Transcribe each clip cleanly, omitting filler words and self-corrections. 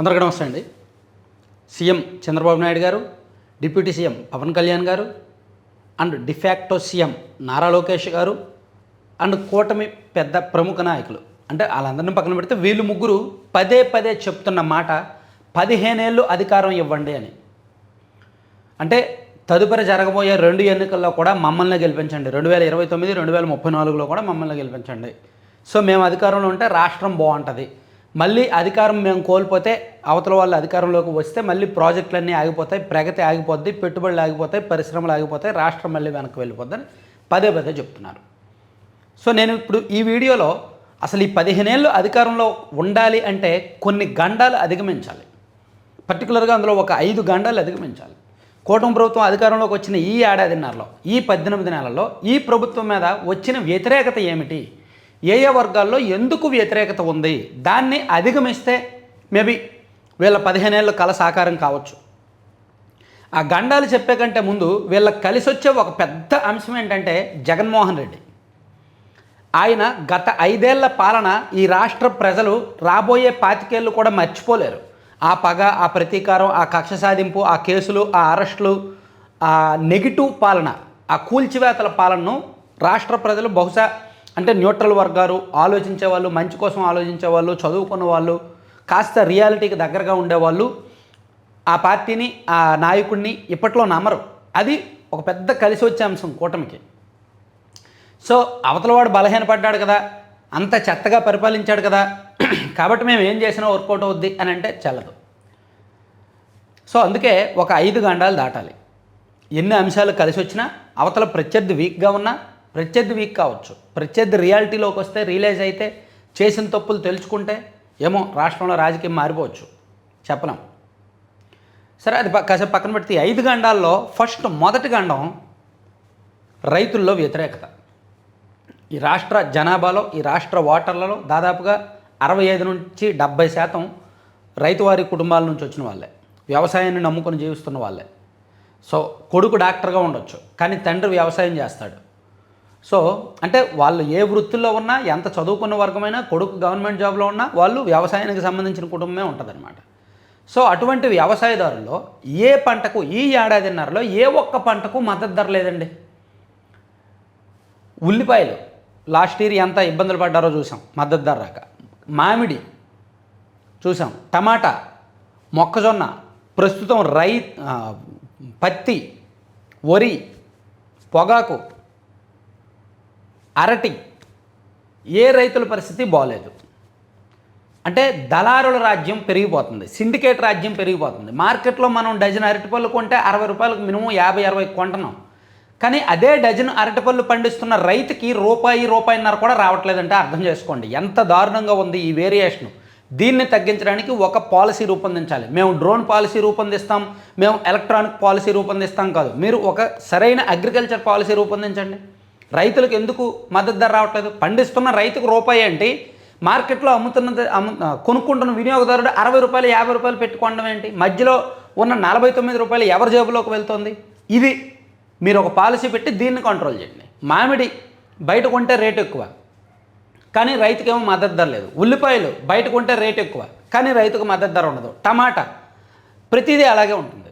అందరికీ నమస్తే అండి. సీఎం చంద్రబాబు నాయుడు గారు, డిప్యూటీ సీఎం పవన్ కళ్యాణ్ గారు and de facto CM Nara Lokesh గారు అండ్ కూటమి పెద్ద ప్రముఖ నాయకులు అంటే వాళ్ళందరినీ పక్కన పెడితే వీళ్ళు ముగ్గురు పదే పదే చెప్తున్న మాట 15 ఏళ్ళు అధికారం ఇవ్వండి అని. అంటే తదుపరి జరగబోయే 2 ఎన్నికల్లో కూడా మమ్మల్ని గెలిపించండి, 2029, 2034లో కూడా మమ్మల్ని గెలిపించండి. సో మేము అధికారంలో ఉంటే రాష్ట్రం బాగుంటుంది. మళ్ళీ అధికారం మేము కోల్పోతే అవతల వాళ్ళు అధికారంలోకి వస్తే మళ్ళీ ప్రాజెక్టులన్నీ ఆగిపోతాయి, ప్రగతి ఆగిపోద్ది, పెట్టుబడులు ఆగిపోతాయి, పరిశ్రమలు ఆగిపోతాయి, రాష్ట్రం మళ్ళీ వెనక్కి వెళ్ళిపోద్దని పదే పదే చెప్తున్నారు. సో నేను ఇప్పుడు ఈ వీడియోలో అసలు ఈ 15 ఏళ్ళు అధికారంలో ఉండాలి అంటే కొన్ని గండాలు అధిగమించాలి. పర్టికులర్గా అందులో ఒక 5 గండాలు అధిగమించాలి. కూటమి ప్రభుత్వం అధికారంలోకి వచ్చిన ఈ ఏడాదిన్నరలో, ఈ 18 నెలల్లో ఈ ప్రభుత్వం మీద వచ్చిన వ్యతిరేకత ఏమిటి, ఏ వర్గాల్లో ఎందుకు వ్యతిరేకత ఉంది, దాన్ని అధిగమిస్తే మేబీ వీళ్ళ 15 ఏళ్ళ కళ సాకారం కావచ్చు. ఆ గండాలు చెప్పే కంటే ముందు వీళ్ళకి కలిసి వచ్చే ఒక పెద్ద అంశం ఏంటంటే జగన్మోహన్ రెడ్డి. ఆయన గత 5 ఏళ్ల పాలన ఈ రాష్ట్ర ప్రజలు రాబోయే 25 ఏళ్ళు కూడా మర్చిపోలేరు. ఆ పగ, ఆ ప్రతీకారం, ఆ కక్ష సాధింపు, ఆ కేసులు, ఆ అరెస్టులు, ఆ నెగిటివ్ పాలన, ఆ కూల్చివేతల పాలనను రాష్ట్ర ప్రజలు బహుశా అంటే న్యూట్రల్ వర్గాలు, ఆలోచించే వాళ్ళు, మంచి కోసం ఆలోచించే వాళ్ళు, చదువుకున్న వాళ్ళు, కాస్త రియాలిటీకి దగ్గరగా ఉండేవాళ్ళు ఆ పార్టీని, ఆ నాయకుడిని ఇప్పట్లో నమ్మరు. అది ఒక పెద్ద కలిసి వచ్చే అంశం కూటమికి. సో అవతలవాడు బలహీనపడ్డాడు కదా, అంత చెత్తగా పరిపాలించాడు కదా, కాబట్టి మేము ఏం చేసినా వర్కౌట్ అవుద్ది అని అంటే చెల్లదు. సో అందుకే ఒక 5 గండాలు దాటాలి. ఎన్ని అంశాలు కలిసి వచ్చినా అవతల ప్రత్యర్థి వీక్గా ఉన్నా, ప్రత్యర్థి వీక్ కావచ్చు, ప్రత్యర్థి రియాలిటీలోకి వస్తే, రియలైజ్ అయితే, చేసిన తప్పులు తెలుసుకుంటే ఏమో రాష్ట్రంలో రాజకీయం మారిపోవచ్చు, చెప్పలేం. సరే అది కాసేపు పక్కన పెడితే 5 గండాల్లో మొదటి గండం రైతుల్లో వ్యతిరేకత. ఈ రాష్ట్ర జనాభాలో, ఈ రాష్ట్ర ఓటర్లలో దాదాపుగా 65 నుంచి 70% రైతువారి కుటుంబాల నుంచి వచ్చిన వాళ్ళే, వ్యవసాయాన్ని నమ్ముకొని జీవిస్తున్న వాళ్ళే. సో కొడుకు డాక్టర్గా ఉండొచ్చు కానీ తండ్రి వ్యవసాయం చేస్తాడు. సో అంటే వాళ్ళు ఏ వృత్తుల్లో ఉన్నా, ఎంత చదువుకున్న వర్గమైనా, కొడుకు గవర్నమెంట్ జాబ్లో ఉన్నా వాళ్ళు వ్యవసాయానికి సంబంధించిన కుటుంబమే ఉంటుందన్నమాట. సో అటువంటి వ్యవసాయదారుల్లో ఏ పంటకు ఈ ఏడాదిన్నరలో ఏ ఒక్క పంటకు మద్దతు ధర లేదండి. ఉల్లిపాయలు లాస్ట్ ఇయర్ ఎంత ఇబ్బందులు పడ్డారో చూసాం, మద్దతు ధర రాక. మామిడి చూసాం, టమాటా, మొక్కజొన్న, ప్రస్తుతం పత్తి, వరి, పొగాకు, అరటి, ఏ రైతుల పరిస్థితి బాగలేదు. అంటే దళారుల రాజ్యం పెరిగిపోతుంది, సిండికేట్ రాజ్యం పెరిగిపోతుంది. మార్కెట్లో మనం డజన్ అరటిపళ్ళు కొంటే 60 రూపాయలకు మినిమం 50-60 కొంటున్నాం. కానీ అదే డజన్ అరటిపళ్ళు పండిస్తున్న రైతుకి రూపాయిన్నర కూడా రావట్లేదంటే అర్థం చేసుకోండి ఎంత దారుణంగా ఉంది ఈ వేరియేషను. దీన్ని తగ్గించడానికి ఒక పాలసీ రూపొందించాలి. మేము డ్రోన్ పాలసీ రూపొందిస్తాం, మేము ఎలక్ట్రానిక్ పాలసీ రూపొందిస్తాం కాదు, మీరు ఒక సరైన అగ్రికల్చర్ పాలసీ రూపొందించండి. రైతులకు ఎందుకు మద్దతు ధర రావట్లేదు? పండిస్తున్న రైతుకు రూపాయి ఏంటి, మార్కెట్లో కొనుక్కుంటున్న వినియోగదారుడు 60 రూపాయలు 50 రూపాయలు పెట్టుకోవడం ఏంటి, మధ్యలో ఉన్న 49 రూపాయలు ఎవరి జేబులోకి వెళ్తుంది? ఇది మీరు ఒక పాలసీ పెట్టి దీన్ని కంట్రోల్ చేయండి. మామిడి బయట కొంటే రేటు ఎక్కువ కానీ రైతుకేమో మద్దతు ధర లేదు. ఉల్లిపాయలు బయట కొంటే రేటు ఎక్కువ కానీ రైతుకు మద్దతు ధర ఉండదు. టమాటా ప్రతిదీ అలాగే ఉంటుంది.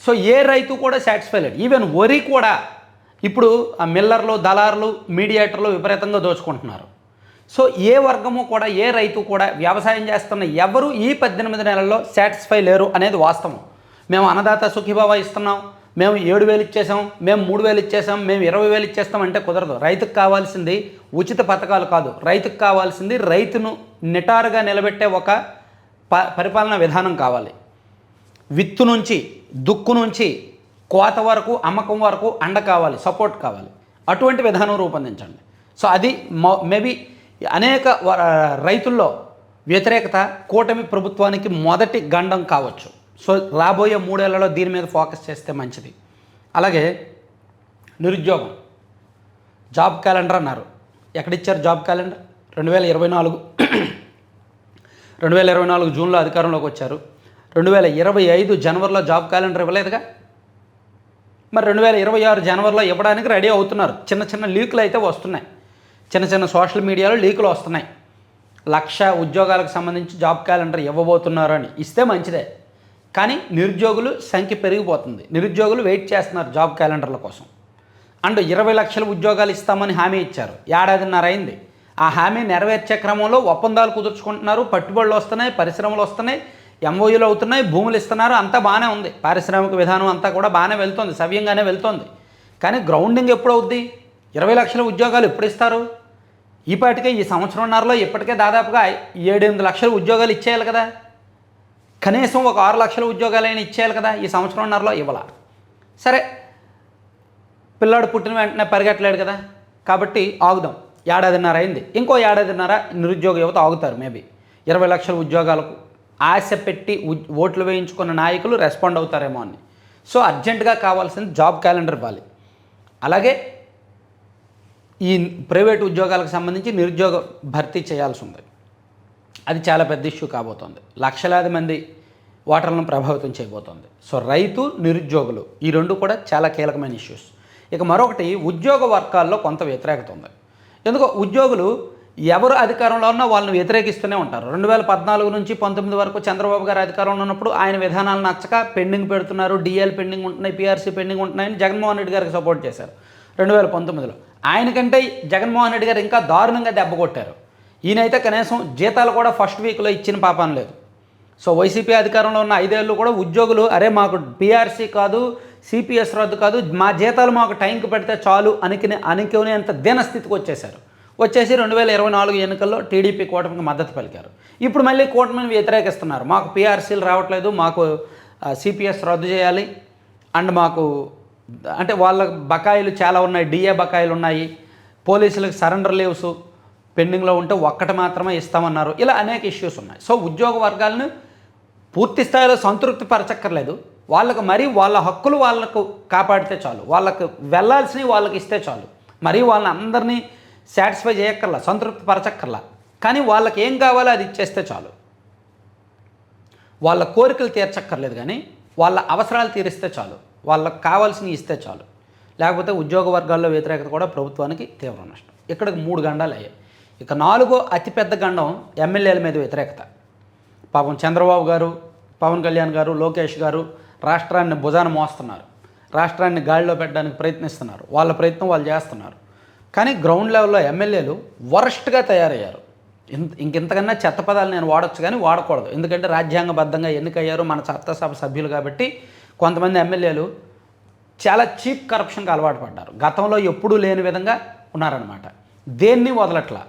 సో ఏ రైతు కూడా సాటిస్ఫై లేదు. ఈవెన్ వరి కూడా ఇప్పుడు ఆ మిల్లర్లు, దళారులు, మీడియేటర్లు విపరీతంగా దోచుకుంటున్నారు. సో ఏ వర్గము కూడా, ఏ రైతు కూడా, వ్యవసాయం చేస్తున్న ఎవరు ఈ 18 నెలల్లో సాటిస్ఫై లేరు అనేది వాస్తవం. మేము అన్నదాత సుఖీభావ ఇస్తున్నాం, మేము 7,000 ఇచ్చేసాం, మేము 3,000 ఇచ్చేసాం, మేము 20,000 ఇచ్చేస్తాం అంటే కుదరదు. రైతుకు కావాల్సింది ఉచిత పథకాలు కాదు, రైతుకు కావాల్సింది రైతును నిటారుగా నిలబెట్టే ఒక పరిపాలనా విధానం కావాలి. విత్తు నుంచి, దుక్కు నుంచి, కోత వరకు, అమ్మకం వరకు అండ కావాలి, సపోర్ట్ కావాలి. అటువంటి విధానం రూపొందించండి. సో అది మేబీ అనేక రైతుల్లో వ్యతిరేకత కూటమి ప్రభుత్వానికి మొదటి గండం కావచ్చు. సో రాబోయే 3 ఏళ్లలో దీని మీద ఫోకస్ చేస్తే మంచిది. అలాగే నిరుద్యోగం, జాబ్ క్యాలెండర్ అన్నారు. ఎక్కడిచ్చారు జాబ్ క్యాలెండర్? 2024 జూన్లో అధికారంలోకి వచ్చారు. 2025 జనవరిలో జాబ్ క్యాలెండర్ ఇవ్వలేదుగా. మరి 2026 జనవరిలో ఇవ్వడానికి రెడీ అవుతున్నారు. చిన్న లీకులు అయితే వస్తున్నాయి, చిన్న సోషల్ మీడియాలో లీకులు వస్తున్నాయి. 1,00,000 ఉద్యోగాలకు సంబంధించి జాబ్ క్యాలెండర్ ఇవ్వబోతున్నారు అని ఇస్తే మంచిదే. కానీ నిరుద్యోగులు సంఖ్య పెరిగిపోతుంది. నిరుద్యోగులు వెయిట్ చేస్తున్నారు జాబ్ క్యాలెండర్ల కోసం. అండ్ 20 లక్షల ఉద్యోగాలు ఇస్తామని హామీ ఇచ్చారు. ఏడాదిన్నర అయింది. ఆ హామీ నెరవేర్చే క్రమంలో ఒప్పందాలు కుదుర్చుకుంటున్నారు, పట్టుబడులు వస్తున్నాయి, పరిశ్రమలు వస్తున్నాయి, ఎంఓయూలు అవుతున్నాయి, భూములు ఇస్తున్నారు, అంతా బాగానే ఉంది. పారిశ్రామిక విధానం అంతా కూడా బాగానే వెళ్తుంది, సవ్యంగానే వెళ్తుంది. కానీ గ్రౌండింగ్ ఎప్పుడు అవుద్ది? 20 లక్షల ఉద్యోగాలు ఎప్పుడు ఇస్తారు? ఈపాటికే ఈ సంవత్సరంన్నరలో ఇప్పటికే దాదాపుగా 7-8 లక్షల ఉద్యోగాలు ఇచ్చేయాలి కదా. కనీసం ఒక 6 లక్షల ఉద్యోగాలైనా ఇచ్చేయాలి కదా. ఈ సంవత్సరంన్నరలో ఇవ్వాల. సరే, పిల్లాడు పుట్టిన వెంటనే పరిగెట్టలేడు కదా, కాబట్టి ఆగుదాం. ఏడాదిన్నర అయింది. ఇంకో ఏడాదిన్నర నిరుద్యోగ యువత ఆగుతారు. మేబీ 20 లక్షల ఉద్యోగాలకు ఆశ పెట్టి ఓట్లు వేయించుకున్న నాయకులు రెస్పాండ్ అవుతారేమో అని. సో అర్జెంటుగా కావాల్సింది జాబ్ క్యాలెండర్ ఇవ్వాలి. అలాగే ఈ ప్రైవేటు ఉద్యోగాలకు సంబంధించి నిరుద్యోగ భర్తీ చేయాల్సి ఉంది. అది చాలా పెద్ద ఇష్యూ కాబోతోంది. లక్షలాది మంది ఓటర్లను ప్రభావితం చేయబోతోంది. సో రైతు, నిరుద్యోగులు ఈ రెండు కూడా చాలా కీలకమైన ఇష్యూస్. ఇక మరొకటి, ఉద్యోగ వర్గాల్లో కొంత వ్యతిరేకత ఉంది. ఎందుకో ఉద్యోగులు ఎవరు అధికారంలో ఉన్నా వాళ్ళని వ్యతిరేకిస్తూనే ఉంటారు. 2014 నుంచి 19 వరకు చంద్రబాబు గారు అధికారంలో ఉన్నప్పుడు ఆయన విధానాలు నచ్చక పెండింగ్ పెడుతున్నారు, డిఎల్ పెండింగ్ ఉంటున్నాయి, పీఆర్సీ పెండింగ్ ఉంటున్నాయని జగన్మోహన్ రెడ్డి గారికి సపోర్ట్ చేశారు 2019లో. ఆయనకంటే జగన్మోహన్ రెడ్డి గారు ఇంకా దారుణంగా దెబ్బ కొట్టారు. ఈయనైతే కనీసం జీతాలు కూడా ఫస్ట్ వీక్లో ఇచ్చిన పాపం లేదు. సో వైసీపీ అధికారంలో ఉన్న 5 ఏళ్ళు కూడా ఉద్యోగులు అరే మాకు పీఆర్సీ కాదు, సిపిఎస్ రద్దు కాదు, మా జీతాలు మాకు టైంకి పెడితే చాలు అనుకునేంత దీనస్థితికి వచ్చేసి 2024 ఎన్నికల్లో టీడీపీ కూటమికి మద్దతు పలికారు. ఇప్పుడు మళ్ళీ కూటమిని వ్యతిరేకిస్తున్నారు. మాకు పీఆర్సీలు రావట్లేదు, మాకు సిపిఎస్ రద్దు చేయాలి, అండ్ మాకు అంటే వాళ్ళ బకాయిలు చాలా ఉన్నాయి, డిఏ బకాయిలు ఉన్నాయి, పోలీసులకు సరెండర్ లీవ్స్ పెండింగ్లో ఉంటే ఒక్కటి మాత్రమే ఇస్తామన్నారు. ఇలా అనేక ఇష్యూస్ ఉన్నాయి. సో ఉద్యోగ వర్గాలను పూర్తి స్థాయిలో సంతృప్తి పరచక్కర్లేదు. వాళ్ళకు వాళ్ళ హక్కులు వాళ్ళకు కాపాడితే చాలు, వాళ్ళకు వెళ్ళాల్సినవి వాళ్ళకి ఇస్తే చాలు. వాళ్ళని అందరినీ సాటిస్ఫై చేయక్కర్లా, సంతృప్తి పరచక్కర్లా. కానీ వాళ్ళకి ఏం కావాలో అది ఇచ్చేస్తే చాలు. వాళ్ళ కోరికలు తీర్చక్కర్లేదు, కానీ వాళ్ళ అవసరాలు తీరిస్తే చాలు, వాళ్ళకి కావాల్సినవి ఇస్తే చాలు. లేకపోతే ఉద్యోగ వర్గాల్లో వ్యతిరేకత కూడా ప్రభుత్వానికి తీవ్ర నష్టం. ఇక్కడికి 3 గండాలు అయ్యాయి. ఇక 4వ అతిపెద్ద గండం ఎమ్మెల్యేల మీద వ్యతిరేకత. పాపం చంద్రబాబు గారు, పవన్ కళ్యాణ్ గారు, లోకేష్ గారు రాష్ట్రాన్ని భుజాన మోస్తున్నారు, రాష్ట్రాన్ని గాడిలో పెట్టడానికి ప్రయత్నిస్తున్నారు, వాళ్ళ ప్రయత్నం వాళ్ళు చేస్తున్నారు. కానీ గ్రౌండ్ లెవెల్లో ఎమ్మెల్యేలు వరస్ట్గా తయారయ్యారు. ఇంకెంతకన్నా చెత్త పదాలు నేను వాడచ్చు, కానీ వాడకూడదు. ఎందుకంటే రాజ్యాంగబద్ధంగా ఎన్నికయ్యారు మన చట్టసభ సభ్యులు కాబట్టి. కొంతమంది ఎమ్మెల్యేలు చాలా చీప్ కరప్షన్కి అలవాటు పడ్డారు. గతంలో ఎప్పుడూ లేని విధంగా ఉన్నారనమాట. దేన్ని వదలట్లా.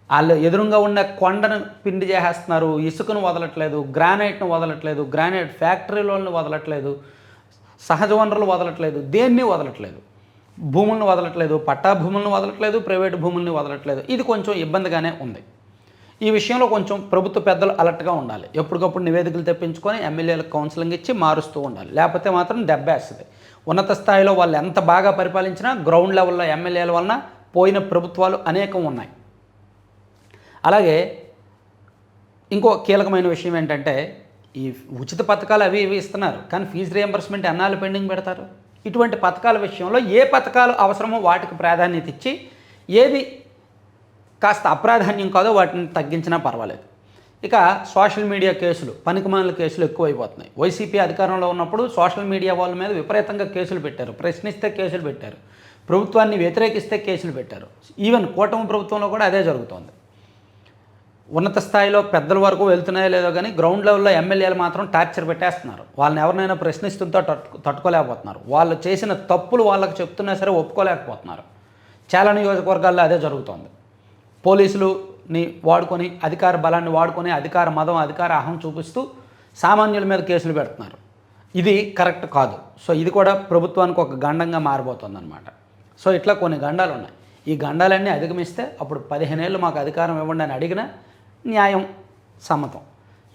వాళ్ళు ఎదురుగా ఉన్న కొండను పిండి చేసేస్తున్నారు, ఇసుకను వదలట్లేదు, గ్రానైట్ను వదలట్లేదు, గ్రానైట్ ఫ్యాక్టరీలను వదలట్లేదు, సహజ వనరులు వదలట్లేదు, దేన్ని వదలట్లేదు, భూములను వదలట్లేదు, పట్టా భూములను వదలట్లేదు, ప్రైవేటు భూముల్ని వదలట్లేదు. ఇది కొంచెం ఇబ్బందిగానే ఉంది. ఈ విషయంలో కొంచెం ప్రభుత్వ పెద్దలు అలర్ట్గా ఉండాలి. ఎప్పటికప్పుడు నివేదికలు తెప్పించుకొని ఎమ్మెల్యేలకు కౌన్సిలింగ్ ఇచ్చి మారుస్తూ ఉండాలి. లేకపోతే మాత్రం దెబ్బేస్తుంది. ఉన్నత స్థాయిలో వాళ్ళు ఎంత బాగా పరిపాలించినా గ్రౌండ్ లెవెల్లో ఎమ్మెల్యేల వలన పోయిన ప్రభుత్వాలు అనేకం ఉన్నాయి. అలాగే ఇంకో కీలకమైన విషయం ఏంటంటే, ఈ ఉచిత పథకాలు అవి ఇవి ఇస్తున్నారు, కానీ ఫీజు రియంబర్స్మెంట్ ఎన్నాళ్ళు పెండింగ్ పెడతారు? ఇటువంటి పథకాల విషయంలో ఏ పథకాలు అవసరమో వాటికి ప్రాధాన్యత ఇచ్చి, ఏది కాస్త అప్రాధాన్యం కాదో వాటిని తగ్గించినా పర్వాలేదు. ఇక సోషల్ మీడియా కేసులు, పనికిమాలిన కేసులు ఎక్కువైపోతున్నాయి. వైసీపీ అధికారంలో ఉన్నప్పుడు సోషల్ మీడియా వాళ్ళ మీద విపరీతంగా కేసులు పెట్టారు, ప్రశ్నిస్తే కేసులు పెట్టారు, ప్రభుత్వాన్ని వ్యతిరేకిస్తే కేసులు పెట్టారు. ఈవెన్ కూటమి ప్రభుత్వంలో కూడా అదే జరుగుతోంది. ఉన్నత స్థాయిలో పెద్దల వరకు వెళ్తున్నాయో లేదో కానీ గ్రౌండ్ లెవెల్లో ఎమ్మెల్యేలు మాత్రం టార్చర్ పెట్టేస్తున్నారు. వాళ్ళని ఎవరినైనా ప్రశ్నిస్తుంటే తట్టుకోలేకపోతున్నారు. వాళ్ళు చేసిన తప్పులు వాళ్ళకి చెప్తున్నా సరే ఒప్పుకోలేకపోతున్నారు. చాలా నియోజకవర్గాల్లో అదే జరుగుతోంది. పోలీసులని వాడుకొని, అధికార బలాన్ని వాడుకొని, అధికార మదం, అధికార అహం చూపిస్తూ సామాన్యుల మీద కేసులు పెడుతున్నారు. ఇది కరెక్ట్ కాదు. సో ఇది కూడా ప్రభుత్వానికి ఒక గండంగా మారిపోతుందన్నమాట. సో ఇట్లా కొన్ని గండాలు ఉన్నాయి. ఈ గండాలన్నీ అధిగమిస్తే అప్పుడు 15 ఏళ్ళు మాకు అధికారం ఇవ్వండి అని అడిగినా న్యాయం, సమ్మతం.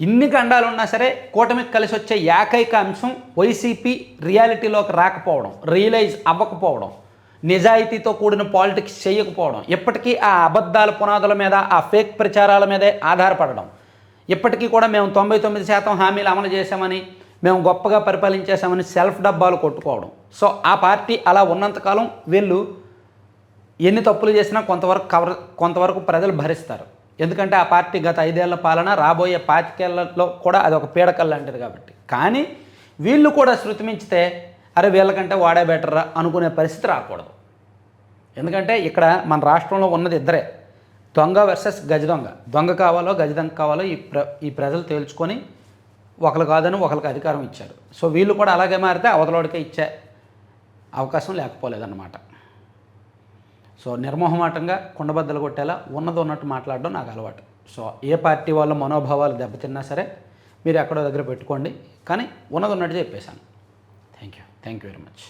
ఇన్ని గండాలు ఉన్నా సరే కూటమికి కలిసి వచ్చే ఏకైక అంశం వైసీపీ రియాలిటీలోకి రాకపోవడం, రియలైజ్ అవ్వకపోవడం, నిజాయితీతో కూడిన పాలిటిక్స్ చేయకపోవడం, ఇప్పటికీ ఆ అబద్ధాల పునాదుల మీద, ఆ ఫేక్ ప్రచారాల మీదే ఆధారపడడం. ఇప్పటికీ కూడా మేము 99% హామీలు అమలు చేశామని, మేము గొప్పగా పరిపాలించేశామని సెల్ఫ్ డబ్బాలు కొట్టుకోవడం. సో ఆ పార్టీ అలా ఉన్నంతకాలం వీళ్ళు ఎన్ని తప్పులు చేసినా కొంతవరకు ప్రజలు భరిస్తారు. ఎందుకంటే ఆ పార్టీ గత 5 ఏళ్ల పాలన రాబోయే 25 ఏళ్లలో కూడా అది ఒక పీడకల్ లాంటిది కాబట్టి. కానీ వీళ్ళు కూడా శృతి మించితే అరే వీళ్ళకంటే వాడే బెటర్రా అనుకునే పరిస్థితి రాకూడదు. ఎందుకంటే ఇక్కడ మన రాష్ట్రంలో ఉన్నది ఇద్దరే, దొంగ వర్సెస్ గజ దొంగ. దొంగ కావాలో గజ దొంగ కావాలో ఈ ప్రజలు తేల్చుకొని ఒకరు కాదని ఒకరికి అధికారం ఇచ్చారు. సో వీళ్ళు కూడా అలాగే మారితే అవతలోడికే ఇచ్చే అవకాశం లేకపోలేదన్నమాట. సో నిర్మోహమాటంగా కుండబద్దలు కొట్టేలా ఉన్నది ఉన్నట్టు మాట్లాడడం నాకు అలవాటు. సో ఏ పార్టీ వాళ్ళ మనోభావాలు దెబ్బతిన్నా సరే మీరు ఎక్కడో దగ్గర పెట్టుకోండి, కానీ ఉన్నది ఉన్నట్టు చెప్పేశాను. Thank you very much.